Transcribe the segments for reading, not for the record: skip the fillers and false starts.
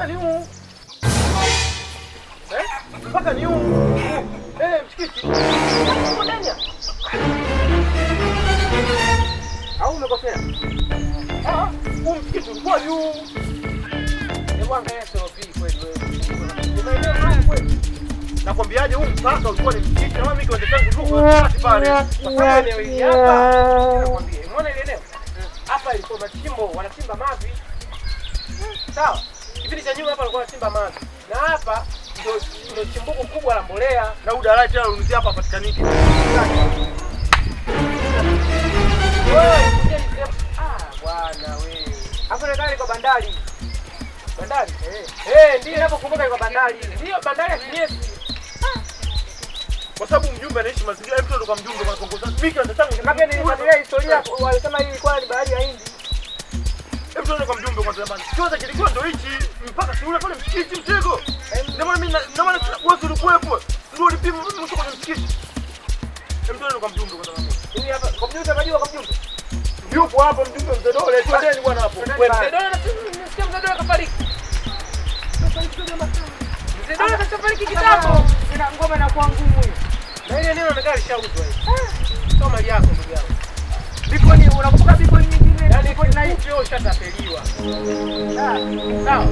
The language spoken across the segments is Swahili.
mpaka ni huu. Mpaka ni huu. Msikiti. Ndanya. Au umekosea? Huu msikiti ulikuwa juu. Hebu angalia SOP kweli wewe. Unaelewa mambo kweli? Nakwambiaje huu mpaka ulikuwa ni msikiti na mimi kiwanja changu ndugu kati pale. Kwa sababu eneo hili hapa. Nakwambia, umeona ile eneo? Hapa ilikuwa machimbo, wanachimba mavi. Sawa? Kipindi cha nyuma hapa walikuwa wanachimba mavi. Na hapa ndio chimbuko kubwa la mbolea. Na udalali tena unuzia hapa patikaniki. Bwana wewe. Hapo ndio kwa bandari. Bandari? Ndio ninapokumbuka iko bandari. Ndio bandari ya Kinyesi. Kwa sababu mjumbe anaishi mazingira yetu ndo kwa mjumbe kwa kongoza. Mimi ndo tangu kama ni historia walisema hii ilikuwa ni bahari ya Hindi. Hebu tuone kwa mjumbe kwa zamani. Kwanza kilikuwa ndo hichi mpaka shule pale msikiti mtego. Ndio maana mimi na maana wewe ulikuwepo. Ndio ulipima mtu kwenye msikiti. Hebu tuone kwa mjumbe kwa zamani. Hii hapa kwa mjumbe unajua kwa mjumbe. Yupo hapo mjumbe Mzedole. Twendeni bwana hapo. Wewe Mzedole nasikia Mzedole kafariki. Mzedole kafariki kitambo. Ina ngoma na kwa ngumu hiyo. Na ile neno nataka lishauzwa hivi. Soma mali yako ndugu yangu. Bikoni unakumbuka bikoni nyingine? Yaani bikoni na hiyo ushatapeliwa. Sawa.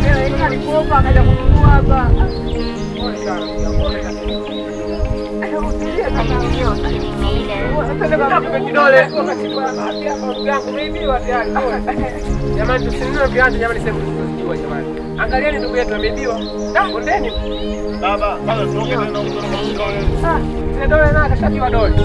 Yeye alikuomba akaja kununua hapa. Pole sana. Pole sana. Usilie kama hiyo. Unapenda kidole. Ndugu yangu umeibiwa tayari. Jamani tusinunue vianza jamani sasa tusijiwa jamani. Angalieni ndugu yetu ameibiwa. Kondeni. Baba, baba tuonge tena mtoto mmoja wewe. Ile dole na kashatiwa dole.